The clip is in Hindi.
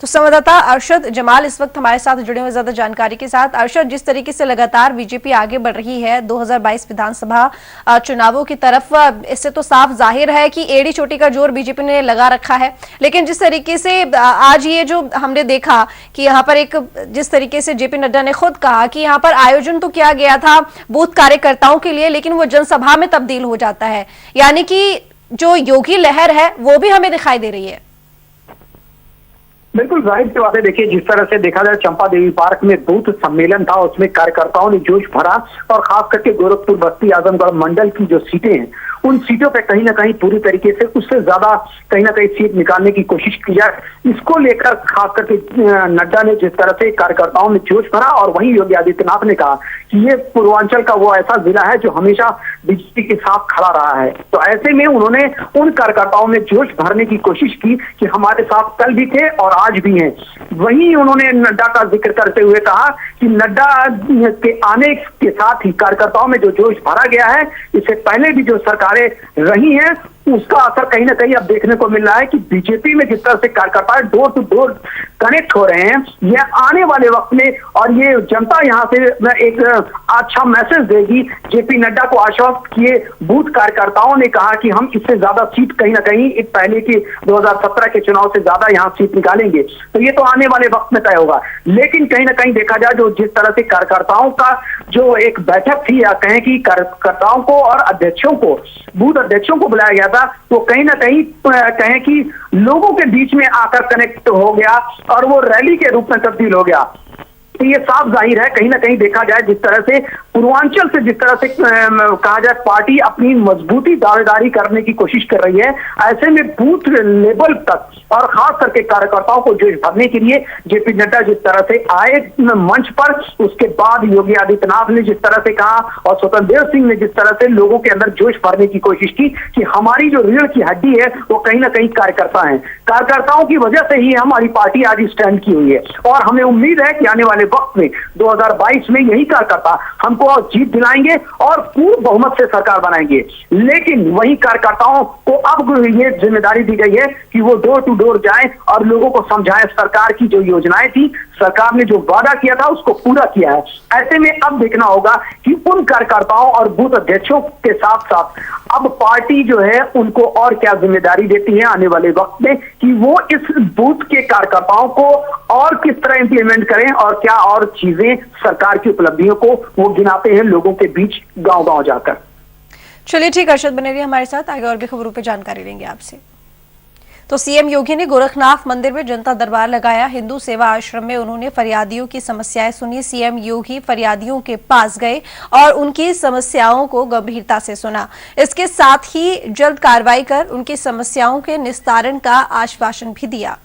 तो संवाददाता अरशद जमाल इस वक्त हमारे साथ जुड़े हुए ज्यादा जानकारी के साथ। अरशद, जिस तरीके से लगातार बीजेपी आगे बढ़ रही है 2022 विधानसभा चुनावों की तरफ, इससे तो साफ जाहिर है कि एड़ी चोटी का जोर बीजेपी ने लगा रखा है। लेकिन जिस तरीके से आज ये जो हमने देखा कि यहाँ पर एक जिस तरीके से जेपी नड्डा ने खुद कहा कि यहाँ पर आयोजन तो किया गया था बूथ कार्यकर्ताओं के लिए, लेकिन वो जनसभा में तब्दील हो जाता है, यानी कि जो योगी लहर है वो भी हमें दिखाई दे रही है। बिल्कुल जाहिर सी बात है। देखिए, जिस तरह से देखा जाए चंपा देवी पार्क में बूथ सम्मेलन था, उसमें कार्यकर्ताओं ने जोश भरा और खास करके गोरखपुर, बस्ती, आजमगढ़ मंडल की जो सीटें हैं उन सीटों पे कहीं ना कहीं पूरी तरीके से उससे ज्यादा कहीं ना कहीं सीट निकालने की कोशिश की जाए, इसको लेकर खास करके नड्डा ने जिस तरह से कार्यकर्ताओं में जोश भरा। और वहीं योगी आदित्यनाथ ने कहा कि ये पूर्वांचल का वो ऐसा जिला है जो हमेशा बीजेपी के साथ खड़ा रहा है। तो ऐसे में उन्होंने उन कार्यकर्ताओं में जोश भरने की कोशिश की कि हमारे साथ कल भी थे और आज भी हैं। वहीं उन्होंने नड्डा का जिक्र करते हुए कहा कि नड्डा के आने के साथ ही कार्यकर्ताओं में जो जोश भरा गया है, इससे पहले भी जो सरकारें रही हैं उसका असर कहीं ना कहीं अब देखने को मिल रहा है कि बीजेपी में जिस तरह से कार्यकर्ता डोर टू डोर कनेक्ट हो रहे हैं, यह आने वाले वक्त में और ये जनता यहाँ से एक अच्छा मैसेज देगी। जेपी नड्डा को आश्वस्त किए बूथ कार्यकर्ताओं ने कहा कि हम इससे ज्यादा सीट कहीं ना कहीं एक पहले के 2017 के चुनाव से ज्यादा यहाँ सीट निकालेंगे। तो ये तो आने वाले वक्त में तय होगा, लेकिन कहीं ना कहीं देखा जाए जो जिस तरह से कार्यकर्ताओं का जो एक बैठक थी, या कहें कि कार्यकर्ताओं को और अध्यक्षों को, बूथ अध्यक्षों को बुलाया गया था, तो कहीं ना कहीं कहें कि लोगों के बीच में आकर कनेक्ट हो गया और वो रैली के रूप में तब्दील हो गया। तो ये साफ जाहिर है कहीं ना कहीं देखा जाए जिस तरह से पूर्वांचल से जिस तरह से कहा जाए पार्टी अपनी मजबूती दावेदारी करने की कोशिश कर रही है, ऐसे में बूथ लेवल तक और खास करके कार्यकर्ताओं को जोश भरने के लिए जेपी नड्डा जिस तरह से आए मंच पर, उसके बाद योगी आदित्यनाथ ने जिस तरह से कहा और स्वतंत्र देव सिंह ने जिस तरह से लोगों के अंदर जोश भरने की कोशिश की कि हमारी जो रीढ़ की हड्डी है वो कहीं ना कहीं कार्यकर्ता है, कार्यकर्ताओं की वजह से ही हमारी पार्टी आज स्टैंड की हुई है और हमें उम्मीद है कि आने वाले वक्त में 2022 में यही कार्यकर्ता हमको जीत दिलाएंगे और पूर्ण बहुमत से सरकार बनाएंगे। लेकिन वही कार्यकर्ताओं को अब ये जिम्मेदारी दी गई है कि वो डोर टू डोर जाए और लोगों को समझाएं सरकार की जो योजनाएं थी, सरकार ने जो वादा किया था उसको पूरा किया है। ऐसे में अब देखना होगा कि उन कार्यकर्ताओं और बूथ अध्यक्षों के साथ साथ अब पार्टी जो है उनको और क्या जिम्मेदारी देती है आने वाले वक्त में कि वो इस बूथ के कार्यकर्ताओं को और किस तरह इंप्लीमेंट करें और क्या और चीजें सरकार की उपलब्धियों को वो गिनाते हैं लोगों के बीच गांव-गांव जाकर। चलिए ठीक, अर्शद बने रहिए हमारे साथ, आगे और भी खबरों पे जानकारी लेंगे आपसे। तो सीएम योगी ने गोरखनाथ मंदिर में जनता दरबार लगाया। हिंदू सेवा आश्रम में उन्होंने फरियादियों की समस्याएं सुनी। सीएम योगी फरियादियों के पास गए और उनकी समस्याओं को गंभीरता से सुना। इसके साथ ही जल्द कार्रवाई कर उनकी समस्याओं के निस्तारण का आश्वासन भी दिया।